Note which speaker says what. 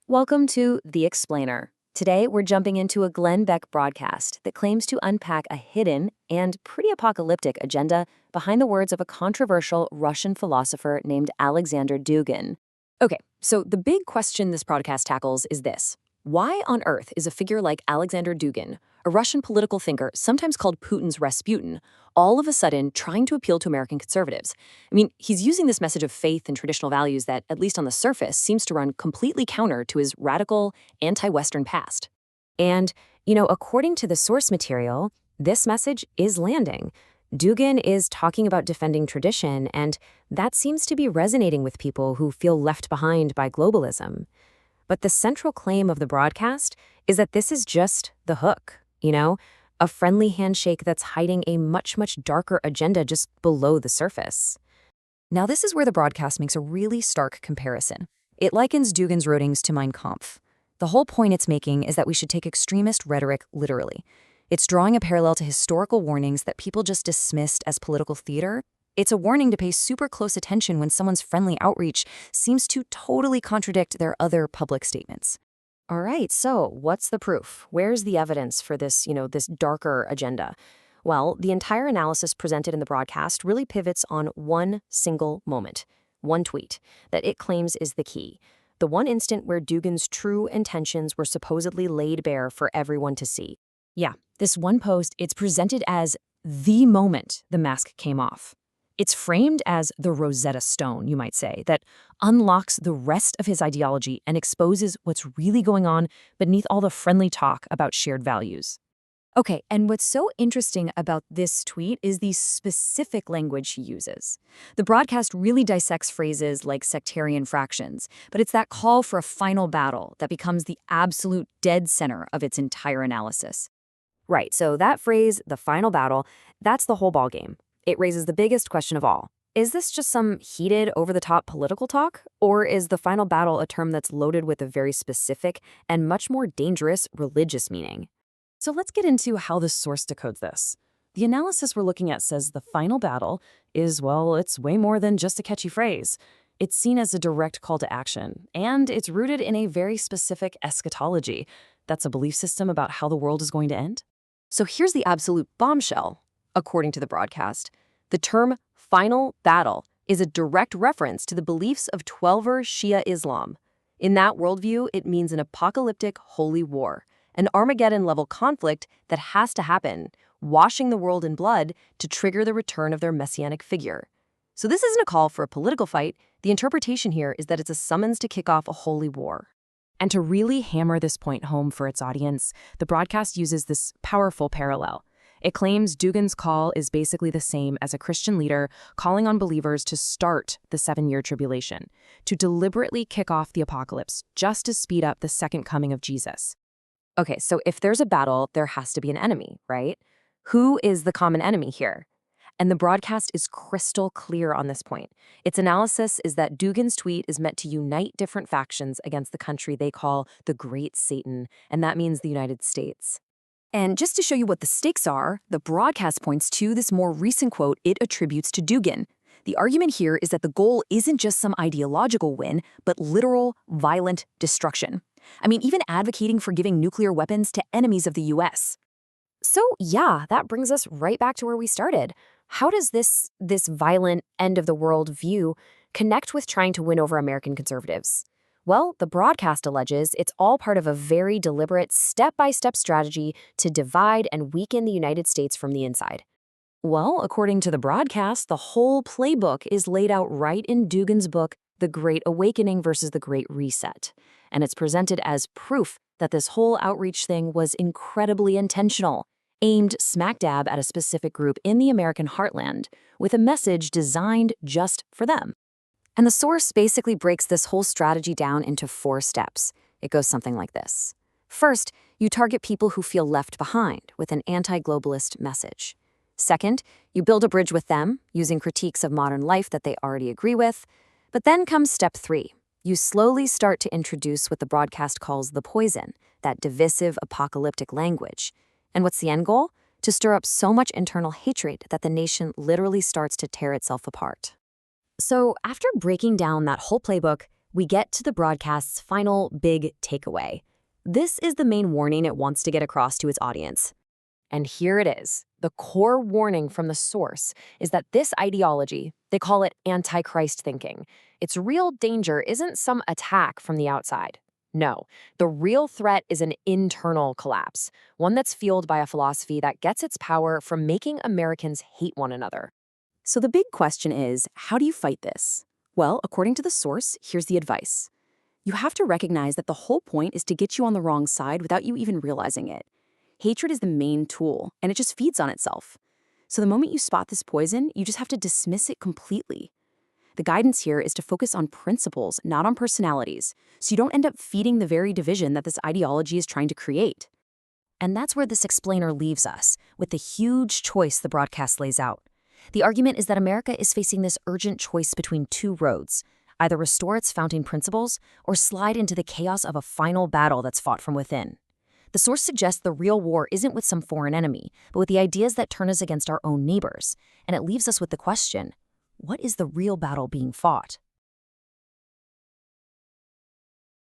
Speaker 1: Welcome to The Explainer. Today, we're jumping into a Beck broadcast that claims to unpack a hidden and pretty apocalyptic agenda behind the words of a controversial Russian philosopher named Alexander Dugin. Okay, so the big question this broadcast tackles is this. Why on earth is a figure like Alexander Dugin, a Russian political thinker sometimes called Putin's Rasputin, all of a sudden trying to appeal to American conservatives? I mean, he's using this message of faith and traditional values that, at least on the surface, seems to run completely counter to his radical, anti-Western past. And, according to the source material, this message is landing. Dugin is talking about defending tradition, and that seems to be resonating with people who feel left behind by globalism. But the central claim of the broadcast is that this is just the hook, a friendly handshake that's hiding a much, much darker agenda just below the surface. Now, this is where the broadcast makes a really stark comparison. It likens Dugin's writings to Mein Kampf. The whole point it's making is that we should take extremist rhetoric literally. It's drawing a parallel to historical warnings that people just dismissed as political theater. It's a warning to pay super close attention when someone's friendly outreach seems to totally contradict their other public statements. All right, so what's the proof? Where's the evidence for this, this darker agenda? Well, the entire analysis presented in the broadcast really pivots on one single moment, one tweet, that it claims is the key. The one instant where Dugin's true intentions were supposedly laid bare for everyone to see. Yeah, this one post, it's presented as the moment the mask came off. It's framed as the Rosetta Stone, you might say, that unlocks the rest of his ideology and exposes what's really going on beneath all the friendly talk about shared values. Okay, and what's so interesting about this tweet is the specific language he uses. The broadcast really dissects phrases like sectarian fractions, but it's that call for a final battle that becomes the absolute dead center of its entire analysis. Right, so that phrase, the final battle, that's the whole ballgame. It raises the biggest question of all. Is this just some heated, over-the-top political talk? Or is the final battle a term that's loaded with a very specific and much more dangerous religious meaning? So let's get into how the source decodes this. The analysis we're looking at says the final battle is, well, it's way more than just a catchy phrase. It's seen as a direct call to action, and it's rooted in a very specific eschatology. That's a belief system about how the world is going to end. So here's the absolute bombshell. According to the broadcast, the term final battle is a direct reference to the beliefs of Twelver Shia Islam. In that worldview, it means an apocalyptic holy war, an Armageddon-level conflict that has to happen, washing the world in blood to trigger the return of their messianic figure. So this isn't a call for a political fight. The interpretation here is that it's a summons to kick off a holy war. And to really hammer this point home for its audience, the broadcast uses this powerful parallel. It claims Dugin's call is basically the same as a Christian leader calling on believers to start the 7-year tribulation, to deliberately kick off the apocalypse, just to speed up the second coming of Jesus. Okay, so if there's a battle, there has to be an enemy, right? Who is the common enemy here? And the broadcast is crystal clear on this point. Its analysis is that Dugin's tweet is meant to unite different factions against the country they call the Great Satan, and that means the United States. And just to show you what the stakes are, the broadcast points to this more recent quote it attributes to Dugin. The argument here is that the goal isn't just some ideological win, but literal, violent destruction. I mean, even advocating for giving nuclear weapons to enemies of the US. So yeah, that brings us right back to where we started. How does this violent end-of-the-world view connect with trying to win over American conservatives? Well, the broadcast alleges it's all part of a very deliberate, step-by-step strategy to divide and weaken the United States from the inside. Well, according to the broadcast, the whole playbook is laid out right in Dugin's book, The Great Awakening versus the Great Reset. And it's presented as proof that this whole outreach thing was incredibly intentional, aimed smack dab at a specific group in the American heartland, with a message designed just for them. And the source basically breaks this whole strategy down into 4 steps. It goes something like this. First, you target people who feel left behind with an anti-globalist message. Second, you build a bridge with them using critiques of modern life that they already agree with. But then comes step 3. You slowly start to introduce what the broadcast calls the poison, that divisive, apocalyptic language. And what's the end goal? To stir up so much internal hatred that the nation literally starts to tear itself apart. So after breaking down that whole playbook, we get to the broadcast's final big takeaway. This is the main warning it wants to get across to its audience. And here it is. The core warning from the source is that this ideology, they call it antichrist thinking, its real danger isn't some attack from the outside. No, the real threat is an internal collapse, one that's fueled by a philosophy that gets its power from making Americans hate one another. So the big question is, how do you fight this? Well, according to the source, here's the advice. You have to recognize that the whole point is to get you on the wrong side without you even realizing it. Hatred is the main tool, and it just feeds on itself. So the moment you spot this poison, you just have to dismiss it completely. The guidance here is to focus on principles, not on personalities, so you don't end up feeding the very division that this ideology is trying to create. And that's where this explainer leaves us, with the huge choice the broadcast lays out. The argument is that America is facing this urgent choice between two roads: either restore its founding principles or slide into the chaos of a final battle that's fought from within. The source suggests the real war isn't with some foreign enemy, but with the ideas that turn us against our own neighbors. And it leaves us with the question, what is the real battle being fought?